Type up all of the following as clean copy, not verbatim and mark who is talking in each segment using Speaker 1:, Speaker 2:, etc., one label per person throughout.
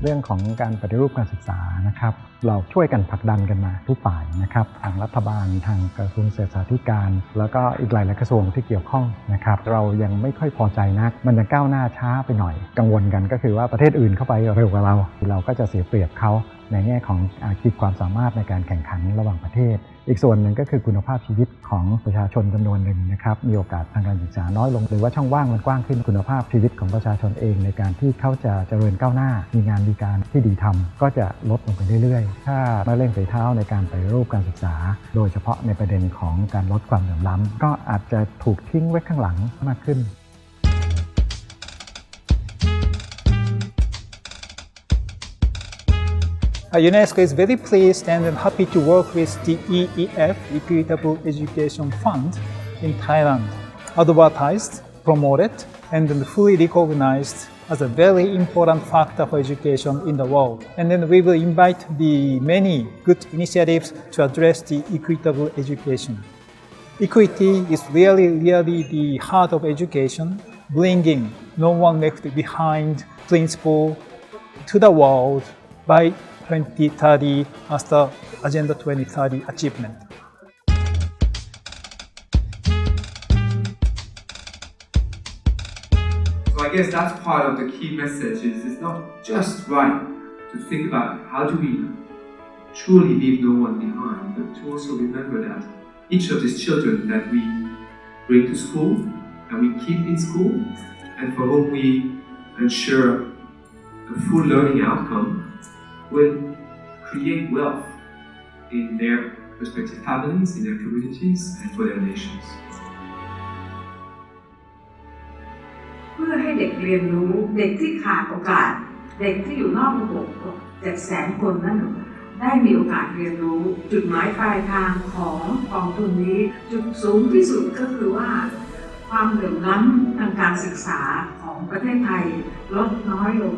Speaker 1: เรื่องของการปฏิรูปการศึกษานะครับเราช่วยกันผลักดันกันมาทุกฝ่ายนะครับทางรัฐบาลทางกระทรวงศึกษาธิการแล้วก็อีกหลายกระทรวงที่เกี่ยวข้องนะครับเรายังไม่ค่อยพอใจนักมันจะก้าวหน้าช้าไปหน่อยกังวลกันก็คือว่าประเทศอื่นเข้าไปเร็วกว่าเราก็จะเสียเปรียบเขาในแง่ของขีดความสามารถในการแข่งขันระหว่างประเทศอีกส่วนหนึ่งก็คือคุณภาพชีวิตของประชาชนจำนวนหนึ่งนะครับมีโอกาสทางการศึกษาน้อยลงหรือว่าช่องว่างมันกว้างขึ้นคุณภาพชีวิตของประชาชนเองในการที่เขาจะเจริญก้าวหน้ามีงานมีการที่ดีทำก็จะลดลงไปเรื่อยๆถ้าไม่เร่งฝีเท้าในการปฏิรูปการศึกษาโดยเฉพาะในประเด็นของการลดความเหลื่อมล้ำก็อาจจะถูกทิ้งไว้ข้างหลังมากขึ้น
Speaker 2: UNESCO is very pleased and happy to work with the EEF, Equitable Education Fund, in Thailand, advertised, promoted, and fully recognized as a very important factor for education in the world. And then we will invite the many good initiatives to address the equitable education. Equity is really the heart of education, bringing no one left behind principle to the world by 2030 as the Agenda 2030 achievement.
Speaker 3: So I guess that's part of the key message is it's not just right to think about how do we truly leave no one behind, but to also remember that each of these children that we bring to school, that we keep in school, and for whom we ensure a full learning outcome, will create wealth in their respective families, in their communities, and for their nations.
Speaker 4: เพื่อให้เด็กเรียนรู้เด็กที่ขาดโอกาสเด็กที่อยู่นอกระบบ700,000 คนนั้นได้มีโอกาสเรียนรู้จุดหมายปลายทางของกองทุนนี้จุดสูงที่สุดก็คือว่าความเหลื่อมล้ำทางการศึกษาของประเทศไทยลดน้อยลง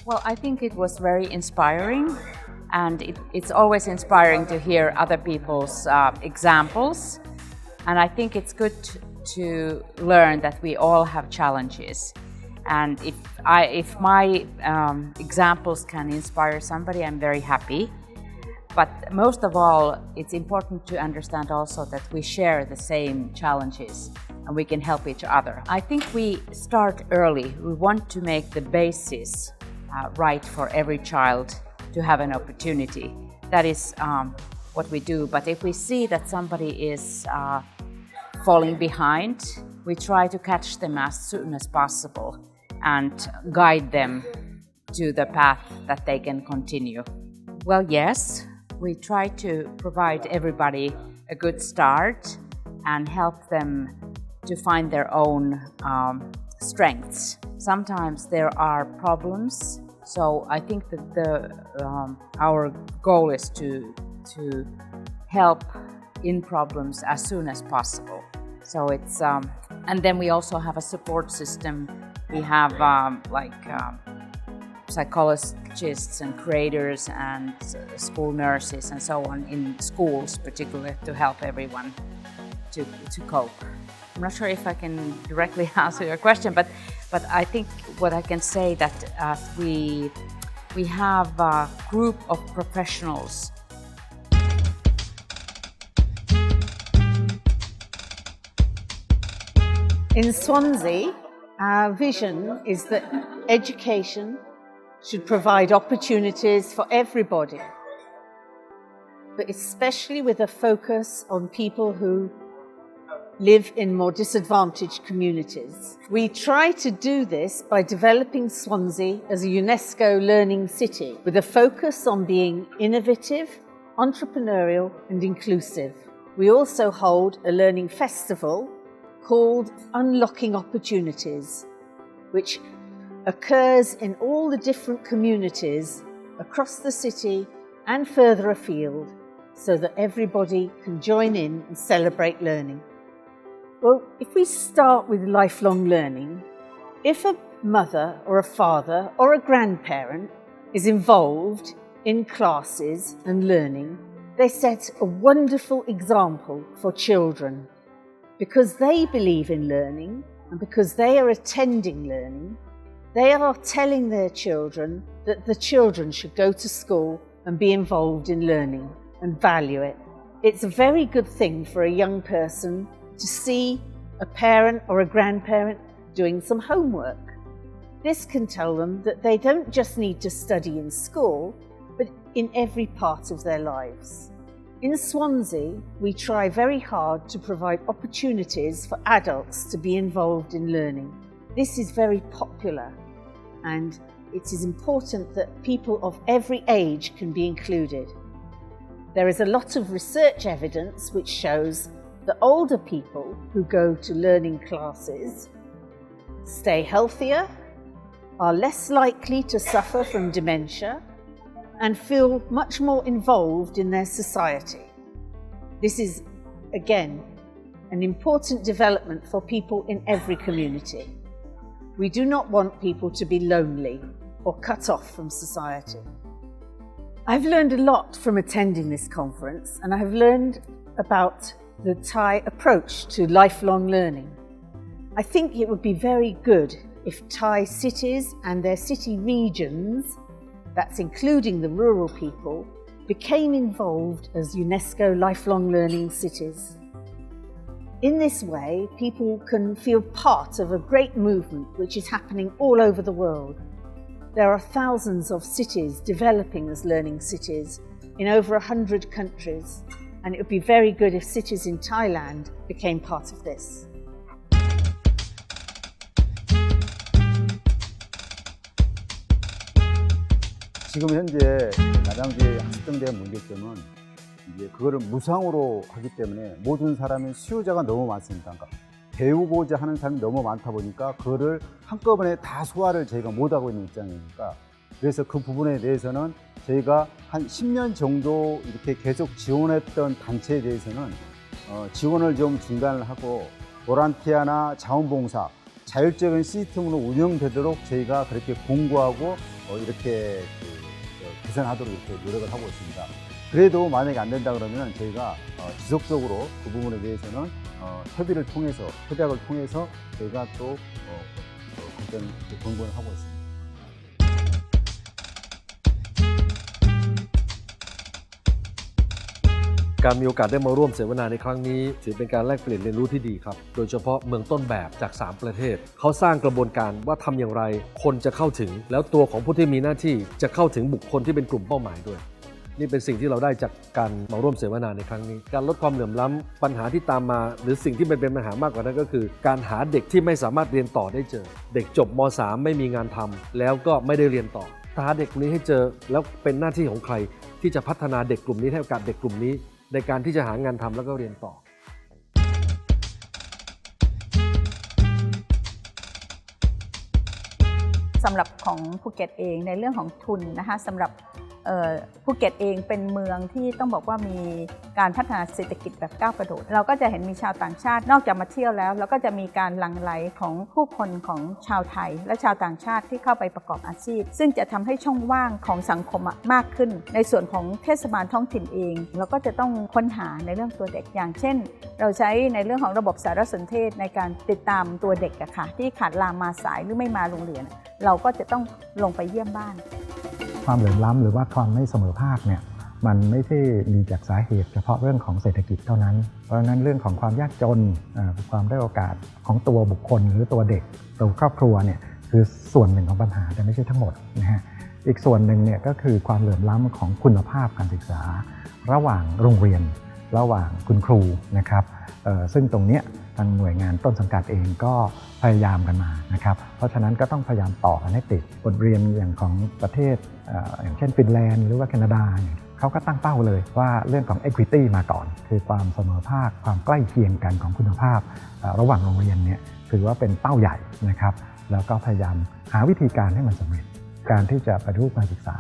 Speaker 5: Well, I think it was very inspiring, and it's always inspiring to hear other people's examples. And I think it's good to learn that we all have challenges. And if my examples can inspire somebody, I'm very happy. But most of all, it's important to understand also that we share the same challenges and we can help each other. I think we start early. We want to make the basis right for every child to have an opportunity. That is what we do. But if we see that somebody is falling behind, we try to catch them as soon as possible and guide them to the path that they can continue. Well, yes, we try to provide everybody a good start and help them to find their own strengths. Sometimes there are problems, so I think that our goal is to help in problems as soon as possible. So it's and then we also have a support system. We have psychologists and creators and school nurses and so on in schools, particularly to help everyone to cope. I'm not sure if I can directly answer your question, but I think what I can say that we have a group of professionals.
Speaker 6: In Swansea, our vision is that education should provide opportunities for everybody, but especially with a focus on people who live in more disadvantaged communities. We try to do this by developing Swansea as a UNESCO learning city with a focus on being innovative, entrepreneurial and inclusive. We also hold a learning festival called Unlocking Opportunities, which occurs in all the different communities across the city and further afield so that everybody can join in and celebrate learning. Well, if we start with lifelong learning, if a mother or a father or a grandparent is involved in classes and learning, they set a wonderful example for children. Because they believe in learning and because they are attending learning, they are telling their children that the children should go to school and be involved in learning and value it. It's a very good thing for a young person to see a parent or a grandparent doing some homework. This can tell them that they don't just need to study in school, but in every part of their lives. In Swansea, we try very hard to provide opportunities for adults to be involved in learning. This is very popular, and it is important that people of every age can be included. There is a lot of research evidence which shows that older people who go to learning classes stay healthier, are less likely to suffer from dementia, and feel much more involved in their society. This is, again, an important development for people in every community. We do not want people to be lonely or cut off from society. I've learned a lot from attending this conference, and I've learned about the Thai approach to lifelong learning. I think it would be very good if Thai cities and their city regions, that's including the rural people, became involved as UNESCO lifelong learning cities. In this way, people can feel part of a great movement which is happening all over the world. There are thousands of cities developing as learning cities in over 100 countries, and it would be very good if cities in Thailand became part of this.
Speaker 7: 지금 현재 가장 이제 확정된 문제점은 이제 그거를 무상으로 하기 때문에 모든 사람이 수요자가 너무 많습니다. 그러니까 배우고자 하는 사람이 너무 많다 보니까 그거를 한꺼번에 다 소화를 저희가 못하고 있는 입장이니까, 그래서 그 부분에 대해서는 저희가 한 10년 정도 이렇게 계속 지원했던 단체에 대해서는 지원을 좀 중단을 하고 보란티아나 자원봉사, 자율적인 시스템으로 운영되도록 저희가 그렇게 공고하고 이렇게 개선하도록 이렇게 노력을 하고 있습니다. 그래도 만약에 안 된다 그러면 저희가 지속적으로 그 부분에 대해서는 협의를 통해서, 협약을 통해서 저희가 또 발전 공부를 하고 있습니다.
Speaker 8: การมีโอกาสได้มาร่วมเสวนาในครั้งนี้ถือเป็นการแลกเปลี่ยนเรียนรู้ที่ดีครับโดยเฉพาะเมืองต้นแบบจาก3ประเทศเขาสร้างกระบวนการว่าทำอย่างไรคนจะเข้าถึงแล้วตัวของผู้ที่มีหน้าที่จะเข้าถึงบุคคลที่เป็นกลุ่มเป้าหมายด้วยนี่เป็นสิ่งที่เราได้จากการมาร่วมเสวนาในครั้งนี้การลดความเหลื่อมล้ำปัญหาที่ตามมาหรือสิ่งที่เป็นปัญหามากกว่านั้นก็คือการหาเด็กที่ไม่สามารถเรียนต่อได้เจอเด็กจบม.3 ไม่มีงานทำแล้วก็ไม่ได้เรียนต่อหาเด็กนี้ให้เจอแล้วเป็นหน้าที่ของใครที่จะพัฒนาเด็กกลุ่มนี้ให้โอกาสเด็กกลุ่มนี้ในการที่จะหางานทำแล้วก็เรียนต่อ
Speaker 9: สำหรับของภูเก็ตเองในเรื่องของทุนนะคะสำหรับภูเก็ตเองเป็นเมืองที่ต้องบอกว่ามีการพัฒนาเศรษฐกิจแบบก้าวกระโดดเราก็จะเห็นมีชาวต่างชาตินอกจากมาเที่ยวแล้วเราก็จะมีการหลั่งไหลของผู้คนของชาวไทยและชาวต่างชาติที่เข้าไปประกอบอาชีพซึ่งจะทำให้ช่องว่างของสังคมมากขึ้นในส่วนของเทศบาลท้องถิ่นเองเราก็จะต้องค้นหาในเรื่องตัวเด็กอย่างเช่นเราใช้ในเรื่องของระบบสารสนเทศในการติดตามตัวเด็กอะค่ะที่ขาดลามาสายหรือไม่มาโรงเรียนเราก็จะต้องลงไปเยี่ยมบ้าน
Speaker 1: ความเหลื่อมล้ำหรือว่าความไม่เสมอภาคเนี่ยมันไม่ใช่มีจากสาเหตุเฉพาะเรื่องของเศรษฐกิจเท่านั้นเพราะฉะนั้นเรื่องของความยากจนความได้โอกาสของตัวบุคคลหรือตัวเด็กตัวครอบครัวเนี่ยคือส่วนหนึ่งของปัญหาแต่ไม่ใช่ทั้งหมดนะฮะอีกส่วนหนึ่งเนี่ยก็คือความเหลื่อมล้ำของคุณภาพการศึกษาระหว่างโรงเรียนระหว่างคุณครูนะครับซึ่งตรงนี้ทางหน่วยงานต้นสังกัดเองก็พยายามกันมานะครับเพราะฉะนั้นก็ต้องพยายามต่อกันให้ติดบทเรียนอย่างของประเทศอย่างเช่นฟินแลนด์หรือว่าแคนาดาเนี่ยเขาก็ตั้งเป้าเลยว่าเรื่องของ equity มาก่อนคือความเสมอภาคความใกล้เคียงกันของคุณภาพระหว่างโรงเรียนเนี่ยถือว่าเป็นเป้าใหญ่นะครับแล้วก็พยายามหาวิธีการให้มันสำเร็จการที่จะปฏิรูปการศึกษา